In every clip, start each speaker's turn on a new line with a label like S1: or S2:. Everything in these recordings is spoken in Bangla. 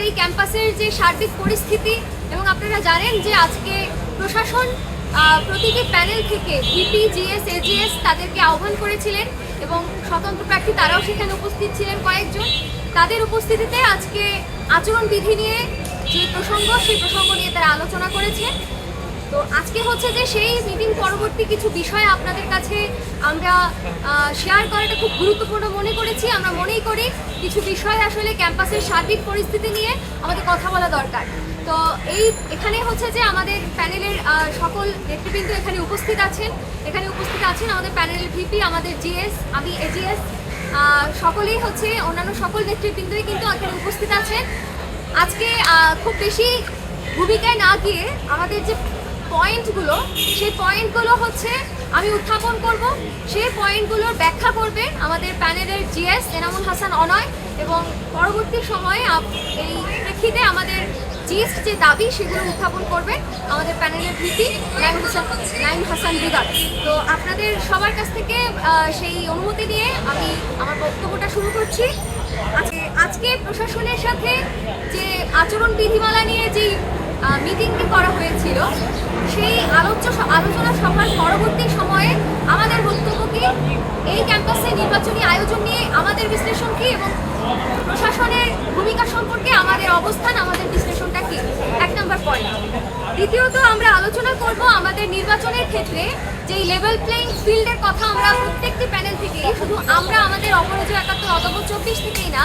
S1: আমাদের এই ক্যাম্পাসের যে সার্বিক পরিস্থিতি, এবং আপনারা জানেন যে আজকে প্রশাসন প্রতিটি প্যানেল থেকে ভিপি, জিএস, এজিএস তাদেরকে আহ্বান করেছিলেন এবং স্বতন্ত্র প্রার্থী তারাও সেখানে উপস্থিত ছিলেন কয়েকজন। তাদের উপস্থিতিতে আজকে আচরণবিধি নিয়ে যে প্রসঙ্গ, সেই প্রসঙ্গ নিয়ে তারা আলোচনা করেছেন। তো আজকে হচ্ছে যে সেই মিটিং পরবর্তী কিছু বিষয় আপনাদের কাছে আমরা শেয়ার করাটা খুব গুরুত্বপূর্ণ মনে করেছি। আমরা মনেই করি কিছু বিষয় আসলে ক্যাম্পাসের সার্বিক পরিস্থিতি নিয়ে আমাদের কথা বলা দরকার। তো এখানে হচ্ছে যে আমাদের প্যানেলের সকল নেতৃবৃন্দ এখানে উপস্থিত আছেন। আমাদের প্যানেলের ভিপি, আমাদের জিএস, আমি এজিএস, সকলেই হচ্ছে অন্যান্য সকল নেতৃবৃন্দই কিন্তু এখানে উপস্থিত আছেন। আজকে খুব বেশি ভূমিকায় না গিয়ে আমাদের যে পয়েন্টগুলো, সেই পয়েন্টগুলো হচ্ছে আমি উত্থাপন করব। সেই পয়েন্টগুলোর ব্যাখ্যা করবে আমাদের প্যানেলের জিএস এনামুল হাসান অনয়, এবং পরবর্তী সময়ে এই প্রেক্ষিতে আমাদের জিএস যে দাবি সেগুলো উত্থাপন করবে আমাদের প্যানেলের ভিপি নাইম হাসান দিদার। তো আপনাদের সবার কাছ থেকে সেই অনুমতি নিয়ে আমি আমার বক্তব্যটা শুরু করছি। আজকে প্রশাসনের সাথে যে আচরণ বিধিমালা নিয়ে যেই মিটিংটি করা হয়েছিল, সেই আলোচনা সভার পরবর্তী সময়ে আমাদের বক্তব্য কি, এই ক্যাম্পাসে নির্বাচনী আয়োজন নিয়ে আমাদের বিশ্লেষণ কি, এবং প্রশাসনের ভূমিকা সম্পর্কে আমাদের অবস্থান, আমাদের বিশ্লেষণটা কি, 1 নম্বর পয়েন্ট। দ্বিতীয়ত আমরা আলোচনা করব আমাদের নির্বাচনের ক্ষেত্রে যেই লেভেল প্লেইং ফিল্ডের কথা আমরা প্রত্যেকটি প্যানেল থেকেই, শুধু আমরা আমাদের অপরাজয় 71 অদম্য 24 থেকেই না,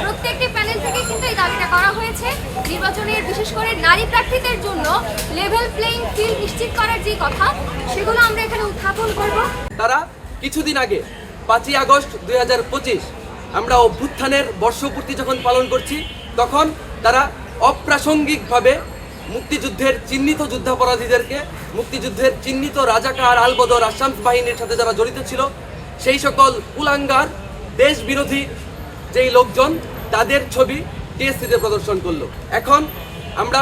S1: প্রত্যেকটি প্যানেল থেকে কিন্তু এই দাবিটা করা হয়েছে। নির্বাচনের বিশেষ করে নারী প্রার্থীদের জন্য লেভেল প্লেইং ফিল্ড নিশ্চিত করার যে কথা, সেগুলো আমরা এখানে উত্থাপন করব।
S2: তারা কিছুদিন আগে 5ই আগস্ট 2025 আমরা অভ্যুত্থানের বর্ষপূর্তি যখন পালন করছি, তখন তারা অপ্রাসঙ্গিকভাবে মুক্তিযুদ্ধের চিহ্নিত যুদ্ধাপরাধীদেরকে, মুক্তিযুদ্ধের চিহ্নিত রাজাকার, আলবদর, আসাম বাহিনীর সাথে যারা জড়িত ছিল, সেই সকল কুলাঙ্গার দেশ বিরোধী যেই লোকজন, তাদের ছবি টিএসসিতে প্রদর্শন করলো। এখন আমরা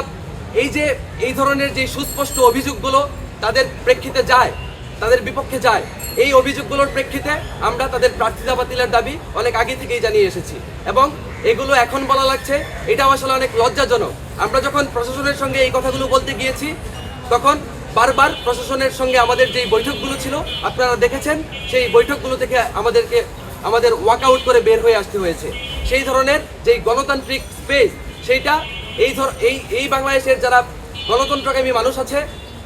S2: এই ধরনের যে সুস্পষ্ট অভিযোগগুলো তাদের প্রেক্ষিতে যায়, তাদের বিপক্ষে যায়, এই অভিযোগগুলোর প্রেক্ষিতে আমরা তাদের প্রার্থিতা বাতিলের দাবি অনেক আগে থেকেই জানিয়ে এসেছি, এবং এগুলো এখন বলা লাগছে, এটাও আসলে অনেক লজ্জাজনক। আমরা যখন প্রশাসনের সঙ্গে এই কথাগুলো বলতে গিয়েছি, তখন বারবার প্রশাসনের সঙ্গে আমাদের যেই বৈঠকগুলো ছিল আপনারা দেখেছেন, সেই বৈঠকগুলো থেকে আমাদের ওয়াকআউট করে বের হয়ে আসতে হয়েছে। সেই ধরনের যেই গণতান্ত্রিক স্পেস, সেইটা এই বাংলাদেশের যারা গণতন্ত্রকামী মানুষ আছে,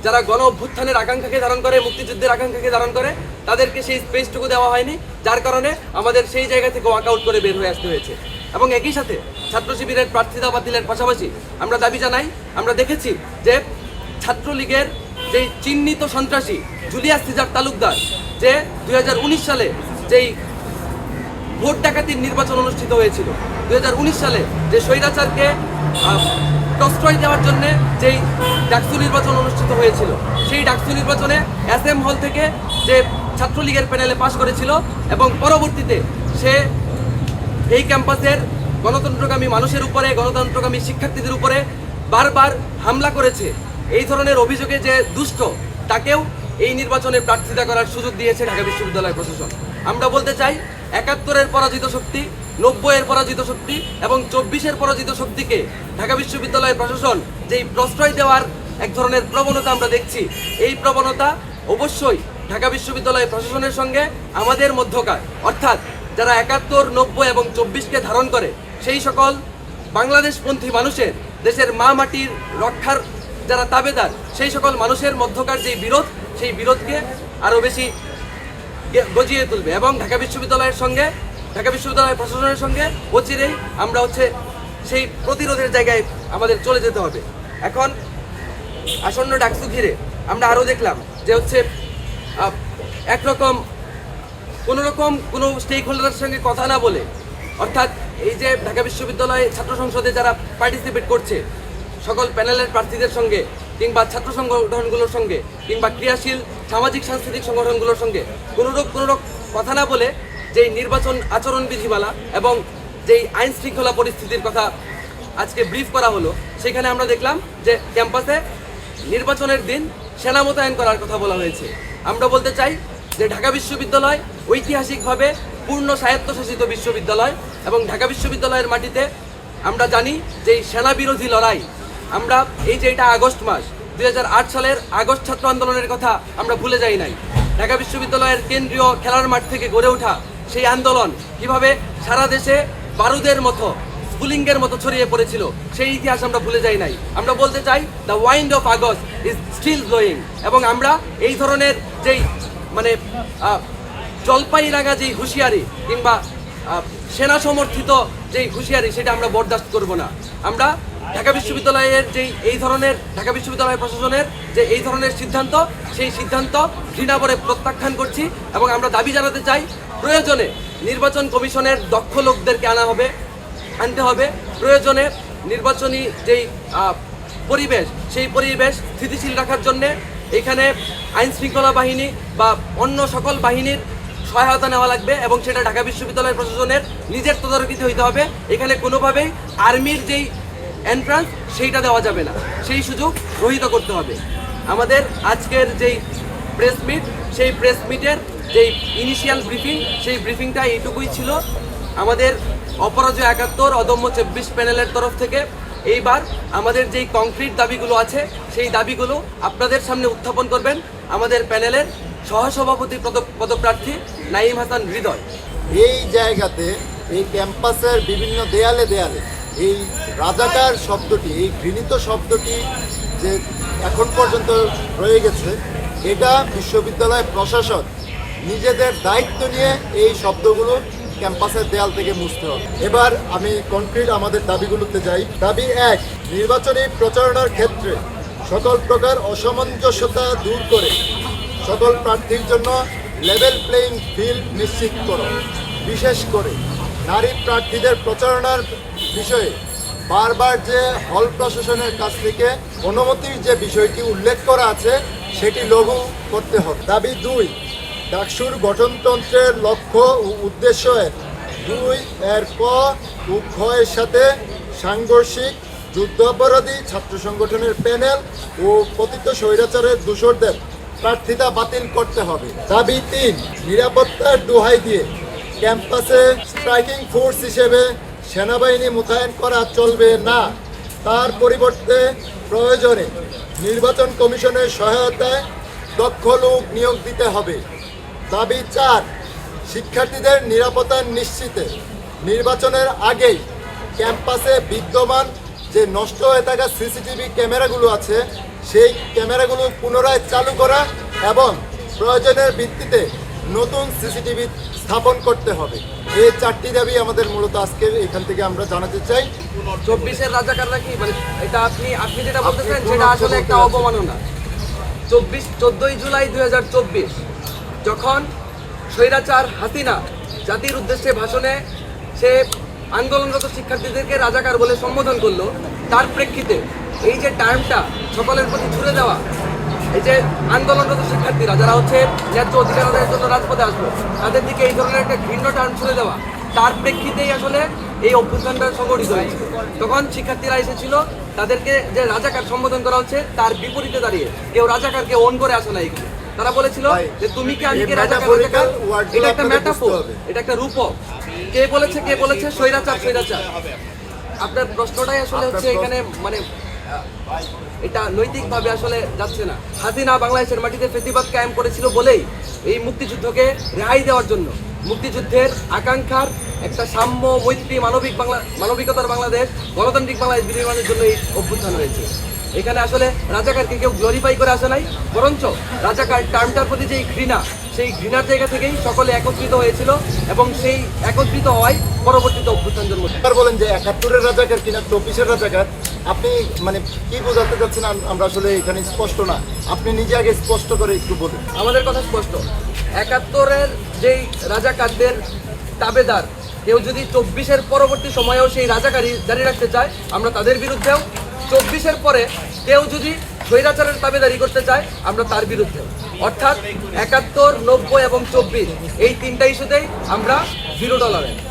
S2: যারা গণ অভ্যুত্থানের আকাঙ্ক্ষাকে ধারণ করে, মুক্তিযুদ্ধের আকাঙ্ক্ষাকে ধারণ করে, তাদেরকে সেই স্পেসটুকু দেওয়া হয়নি, যার কারণে আমাদের সেই জায়গা থেকে ওয়াকআউট করে বের হয়ে আসতে হয়েছে। এবং একই সাথে ছাত্র শিবিরের প্রার্থিতা বাতিলের পাশাপাশি আমরা দাবি জানাই, আমরা দেখেছি যে ছাত্রলীগের যেই চিহ্নিত সন্ত্রাসী জুলিয়াস সিজার তালুকদার, যে 2019 সালে যেই ভোট ডাকাতির নির্বাচন অনুষ্ঠিত হয়েছিল, 2019 সালে যে স্বৈরাচারকে প্রশ্রয় দেওয়ার জন্য যেই ডাকসু নির্বাচন অনুষ্ঠিত হয়েছিল, সেই ডাকসু নির্বাচনে SM হল থেকে যে ছাত্রলীগের প্যানেলে পাশ করেছিল, এবং পরবর্তীতে সে এই ক্যাম্পাসের গণতন্ত্রকামী মানুষের উপরে, গণতন্ত্রকামী শিক্ষার্থীদের উপরে বারবার হামলা করেছে। এই ধরনের অভিযোগে যে দুষ্ট, তাকেও এই নির্বাচনে প্রার্থিতা করার সুযোগ দিয়েছে ঢাকা বিশ্ববিদ্যালয় প্রশাসন। আমরা বলতে চাই, 71-এর পরাজিত শক্তি, 90-এর পরাজিত শক্তি এবং 24-এর পরাজিত শক্তিকে ঢাকা বিশ্ববিদ্যালয় প্রশাসন যেই প্রশ্রয় দেওয়ার এক ধরনের প্রবণতা আমরা দেখছি, এই প্রবণতা অবশ্যই ঢাকা বিশ্ববিদ্যালয় প্রশাসনের সঙ্গে আমাদের মধ্যকার, অর্থাৎ যারা 71, 90 এবং 24-কে ধারণ করে, সেই সকল বাংলাদেশপন্থী মানুষের, দেশের মা মাটির রক্ষার যারা তাবেদার, সেই সকল মানুষের মধ্যকার যেই বিরোধ, সেই বিরোধকে আরও বেশি গজিয়ে তুলবে। এবং ঢাকা বিশ্ববিদ্যালয় প্রশাসনের সঙ্গে অচিরেই আমরা সেই প্রতিরোধের জায়গায় আমাদের চলে যেতে হবে। এখন আসন্ন ডাকসু ঘিরে আমরা আরও দেখলাম যে একরকম কোনো স্টেক হোল্ডারের সঙ্গে কথা না বলে, অর্থাৎ এই যে ঢাকা বিশ্ববিদ্যালয় ছাত্র সংসদে যারা পার্টিসিপেট করছে, সকল প্যানেলের প্রার্থীদের সঙ্গে, কিংবা ছাত্র সংগঠনগুলোর সঙ্গে, কিংবা ক্রিয়াশীল সামাজিক সাংস্কৃতিক সংগঠনগুলোর সঙ্গে কোনোরূপ কথা না বলে যেই নির্বাচন আচরণ বিধিমালা এবং যেই আইন শৃঙ্খলা পরিস্থিতির কথা আজকে ব্রিফ করা হলো, সেখানে আমরা দেখলাম যে ক্যাম্পাসে নির্বাচনের দিন সেনা মোতায়েন করার কথা বলা হয়েছে। আমরা বলতে চাই যে ঢাকা বিশ্ববিদ্যালয় ঐতিহাসিকভাবে পূর্ণ স্বায়ত্তশাসিত বিশ্ববিদ্যালয়, এবং ঢাকা বিশ্ববিদ্যালয়ের মাটিতে আমরা জানি যে এই সেনা বিরোধী লড়াই, আমরা এই যে এটা আগস্ট মাস 2008 সালের আগস্ট ছাত্র আন্দোলনের কথা আমরা ভুলে যাই নাই। ঢাকা বিশ্ববিদ্যালয়ের কেন্দ্রীয় খেলার মাঠ থেকে গড়ে ওঠা সেই আন্দোলন কিভাবে সারা দেশে বারুদের মতো, স্ফুলিঙ্গের মতো ছড়িয়ে পড়েছিল, সেই ইতিহাস আমরা ভুলে যাই নাই। আমরা বলতে চাই the wind of August is still blowing. এবং আমরা এই ধরনের যেই মানে জলপাই রাঙা যেই হুঁশিয়ারি কিংবা সেনা সমর্থিত যেই হুঁশিয়ারি, সেটা আমরা বরদাস্ত করব না। আমরা ঢাকা বিশ্ববিদ্যালয়ের যেই এই ধরনের ঢাকা বিশ্ববিদ্যালয় প্রশাসনের যে এই ধরনের সিদ্ধান্ত, সেই সিদ্ধান্ত ঘৃণাভরে প্রত্যাখ্যান করছি। এবং আমরা দাবি জানাতে চাই, প্রয়োজনে নির্বাচন কমিশনের দক্ষ লোকদেরকে আনতে হবে। প্রয়োজনে নির্বাচনী যেই পরিবেশ, সেই পরিবেশ স্থিতিশীল রাখার জন্যে এখানে আইন শৃঙ্খলা বাহিনী বা অন্য সকল বাহিনীর সহায়তা নেওয়া লাগবে এবং সেটা ঢাকা বিশ্ববিদ্যালয় প্রশাসনের নিজের তদারকিতে হইতে হবে। এখানে কোনোভাবেই আর্মির যেই এন্ট্রান্স সেইটা দেওয়া যাবে না, সেই সুযোগ রহিত করতে হবে। আমাদের আজকের যেই প্রেস মিট, সেই প্রেস মিটের যেই ইনিশিয়াল ব্রিফিং, সেই ব্রিফিংটা এইটুকুই ছিল। আমাদের অপরাজয় 71 অদম্য 24 প্যানেলের তরফ থেকে এইবার আমাদের যেই কংক্রিট দাবিগুলো আছে, সেই দাবিগুলো আপনাদের সামনে উত্থাপন করবেন আমাদের প্যানেলের সহসভাপতি পদপ্রার্থী নাঈম হাসান হৃদয়।
S3: এই জায়গাতে এই ক্যাম্পাসের বিভিন্ন দেয়ালে দেয়ালে এই রাজাকার শব্দটি, এই ঘৃণিত শব্দটি যে এখন পর্যন্ত রয়ে গেছে, এটা বিশ্ববিদ্যালয় প্রশাসন নিজেদের দায়িত্ব নিয়ে এই শব্দগুলো ক্যাম্পাসের দেয়াল থেকে মুছতে হবে। এবার আমি কনক্রিট আমাদের দাবিগুলোতে যাই। দাবি 1, নির্বাচনী প্রচারণার ক্ষেত্রে সকল প্রকার অসামঞ্জস্যতা দূর করে সকল প্রার্থীর জন্য লেভেল প্লেইং ফিল্ড নিশ্চিত করো। বিশেষ করে নারী প্রার্থীদের প্রচারণার বিষয়ে বারবার যে হল প্রশাসনের কাছ থেকে অনুমতির যে বিষয়টি উল্লেখ করা আছে, সেটি লঘু করতে হবে। দাবি 2, ডাকসুর গঠনতন্ত্রের লক্ষ্য ও উদ্দেশ্য 2 এর ক ও খ এর সাথে সাংঘর্ষিক যুদ্ধাপরাধী ছাত্র সংগঠনের প্যানেল ও পতিত স্বৈরাচারের দোষরদের প্রার্থিতা বাতিল করতে হবে। দাবি 3, নিরাপত্তার দোহাই দিয়ে ক্যাম্পাসে স্ট্রাইকিং ফোর্স হিসেবে সেনাবাহিনী মোতায়েন করা চলবে না। তার পরিবর্তে প্রয়োজনে নির্বাচন কমিশনের সহায়তায় দক্ষ লোক নিয়োগ দিতে হবে। দাবি 4, শিক্ষার্থীদের নিরাপত্তা নিশ্চিতে নির্বাচনের আগেই ক্যাম্পাসে বিদ্যমান যে নষ্ট হয়ে থাকা সিসিটিভি ক্যামেরাগুলো আছে, সেই ক্যামেরাগুলো পুনরায় চালু করা এবং প্রয়োজনের ভিত্তিতে নতুন সিসিটিভি স্থাপন করতে হবে। এই 4টি দাবি আমাদের মূলত আজকে এখান থেকে আমরা জানাতে চাই।
S2: 24-এর রাজাকাররা কি মানে এটা আপনি যেটা বলতেছেন সেটা আসলে একটা অবমাননা। 14ই জুলাই 2024 যখন স্বৈরাচার হাসিনা জাতির উদ্দেশ্যে ভাষণে সে আন্দোলনরত শিক্ষার্থীদেরকে রাজাকার বলে সম্বোধন করলো, তার প্রেক্ষিতে এই যে টার্মটা সকলের প্রতি ছুড়ে দেওয়া, এই যে আন্দোলনরত শিক্ষার্থীরা যারা হচ্ছে ন্যায্য অধিকার আদায়ের জন্য রাজপথে আসলো, তাদের দিকে এই ধরনের একটা ঘৃণ্য টার্ম ছুড়ে দেওয়া, তার প্রেক্ষিতেই আসলে এই অভ্যুত্থানটা সংগঠিত হয়েছে। তখন শিক্ষার্থীরা এসেছিল, তাদেরকে যে রাজাকার সম্বোধন করা হচ্ছে তার বিপরীতে দাঁড়িয়ে কেউ রাজাকারকে ওন করে আসে না। এখানে তারা বলেছিল যে তুমি কি আমি কি রাজাকার, এটা একটা মেটাফোর, এটা একটা রূপক। কে বলেছে স্বৈরাচার। আপনার প্রশ্নটাই আসলে হচ্ছে এখানে মানে এটা নৈতিকভাবে আসলে যাচ্ছে না। হাসিনা বাংলাদেশের মাটিতে ফেসিবাদ কায়েম করেছিল বলেই এই মুক্তিযুদ্ধকে রেহাই দেওয়ার জন্য, মুক্তিযুদ্ধের আকাঙ্ক্ষার একটা সাম্য, মৈত্রী, মানবিকতার বাংলাদেশ, গণতান্ত্রিক বাংলাদেশ বিনির্মাণের জন্য এই অভ্যুত্থান হয়েছে। এখানে আসলে রাজাকারকে কেউ গ্লোরিফাই করে আসে নাই, বরঞ্চ রাজাকার টার্মটার প্রতি যেই ঘৃণা, সেই ঘৃণার জায়গা থেকেই সকলে একত্রিত হয়েছিল এবং সেই একত্রিত হওয়ায় পরবর্তীতে অভ্যুত্থান জন্ম।
S3: বলেন যে 71-এর রাজাকার কিনা 24-এর রাজাকার, আপনি মানে কি বোঝাতে চাচ্ছেন আমরা আসলে এখানে স্পষ্ট না। আপনি নিজে আগে স্পষ্ট করে একটু বলুন।
S2: আমাদের কথা স্পষ্ট, 71-এর যেই রাজাকারদের তাবেদার কেউ যদি 24-এর পরবর্তী সময়েও সেই রাজাকারী জারি রাখতে চায়, আমরা তাদের বিরুদ্ধেও। 24-এর পরে কেউ যদি স্বৈরাচারের তাবেদারি করতে চায়, আমরা তার বিরুদ্ধে। অর্থাৎ 71, 90 এবং 24 এই 3টা ইস্যুতেই আমরা $0